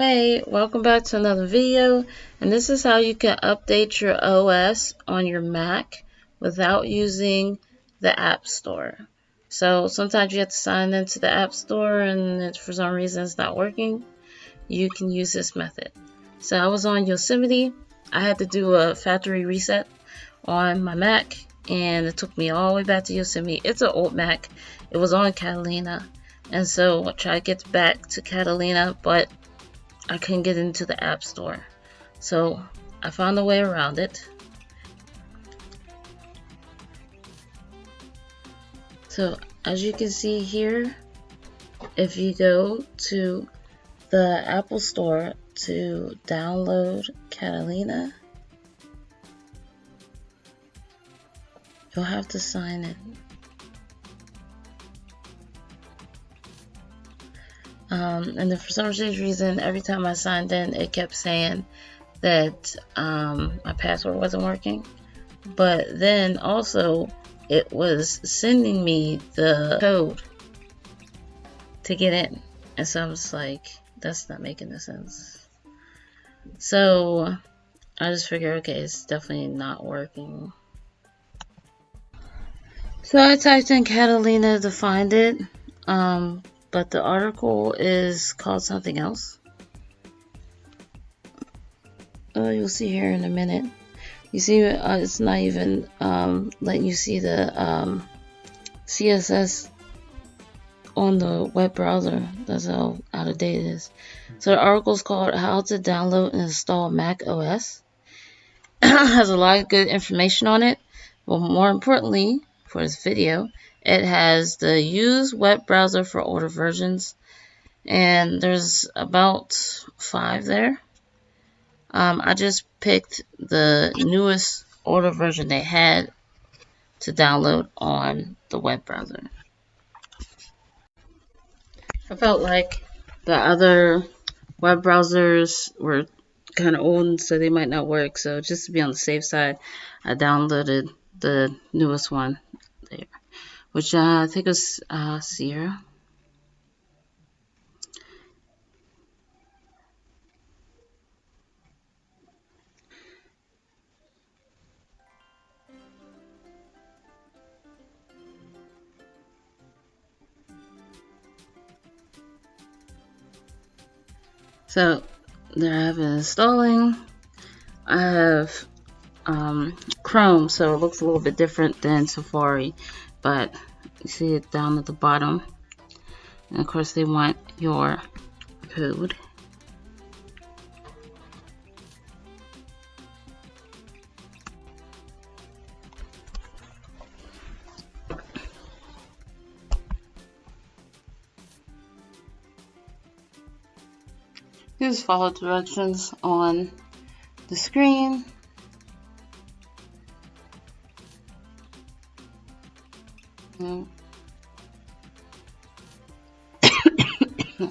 Hey, welcome back to another video, and this is how you can update your OS on your Mac without using the App Store. So sometimes you have to sign into the App Store and for some reason it's not working. You can use this method. So I was on Yosemite. I had to do a factory reset on my Mac and it took me all the way back to Yosemite. It's an old Mac. It was on Catalina, and so I tried to get back to Catalina, but I couldn't get into the App Store. So I found a way around it. So as you can see here, if you go to the Apple Store to download Catalina, you'll have to sign in. And then for some strange reason, every time I signed in, it kept saying that my password wasn't working. But then also, it was sending me the code to get in. And so I'm just like, that's not making any sense. So I just figured, okay, it's definitely not working. So I typed in Catalina to find it. But the article is called something else. Oh, you'll see here in a minute. You see, it's not even letting you see the CSS on the web browser. That's how out of date it is. So the article is called How to Download and Install Mac OS. Has a lot of good information on it. But more importantly, for this video, it has the use web browser for older versions. And there's about 5 there. I just picked the newest older version they had to download on the web browser. I felt like the other web browsers were kind of old, so they might not work. So just to be on the safe side, I downloaded the newest one there, which I think was Sierra. So there I have it installing. I have Chrome, so it looks a little bit different than Safari, but you see it down at the bottom. And of course they want your code. Just follow directions on the screen.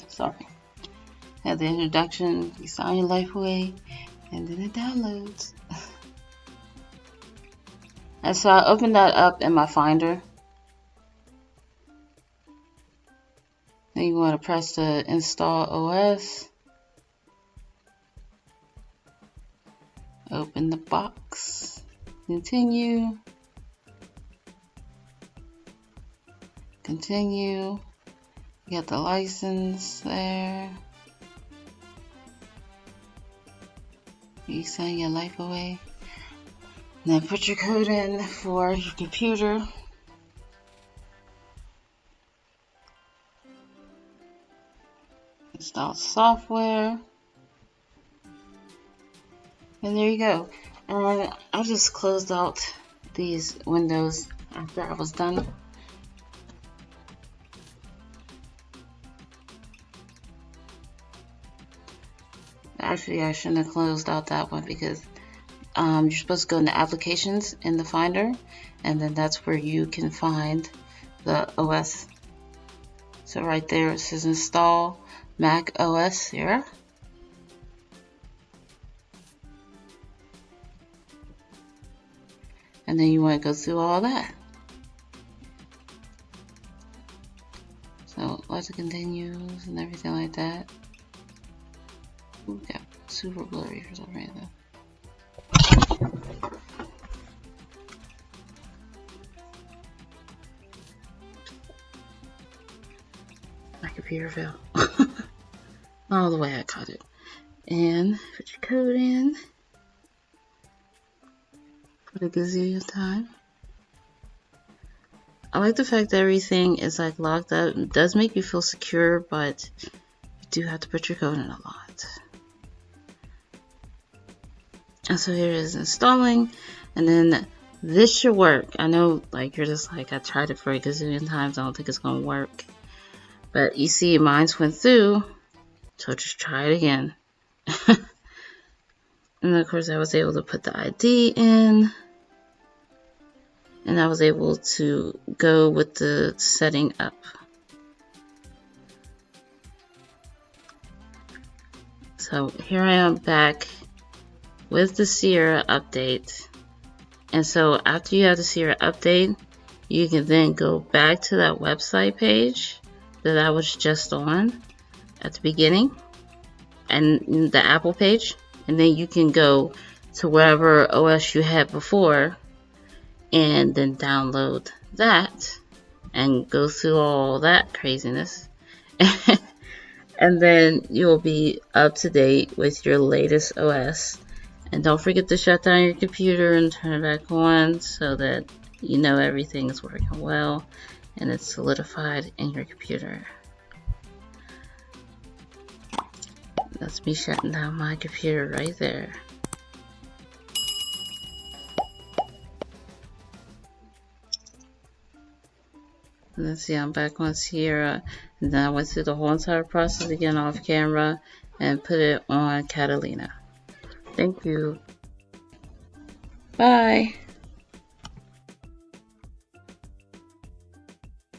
Sorry. Had the introduction, you sign your life away, and then it downloads. And so I opened that up in my Finder. Then you want to press the Install OS. Open the box. Continue. Continue. You got the license there. You sign your life away. Then put your code in for your computer. Install software. And there you go. And I just closed out these windows after I was done. Actually, I shouldn't have closed out that one because you're supposed to go into applications in the Finder, and then that's where you can find the OS. So right there it says install Mac OS Sierra. And then you want to go through all that. So lots of continues and everything like that. got super blurry for some reason. My computer fell. All the way I caught it. And put your code in for the gazillion time. I like the fact that everything is like locked up. It does make you feel secure, but you do have to put your code in a lot. And so here it is installing, and then this should work. I know like you're just like, I tried it for a gazillion times, I don't think it's gonna work. But you see mine went through, so just try it again. And then of course I was able to put the ID in. And I was able to go with the setting up. So here I am back with the Sierra update. And so after you have the Sierra update, you can then go back to that website page that I was just on at the beginning, and the Apple page, and then you can go to wherever OS you had before and then download that and go through all that craziness. And then you'll be up to date with your latest OS. And don't forget to shut down your computer and turn it back on so that you know everything is working well and it's solidified in your computer. That's me shutting down my computer right there. And then see, I'm back on Sierra, and then I went through the whole entire process again off camera and put it on Catalina. Thank you. Bye.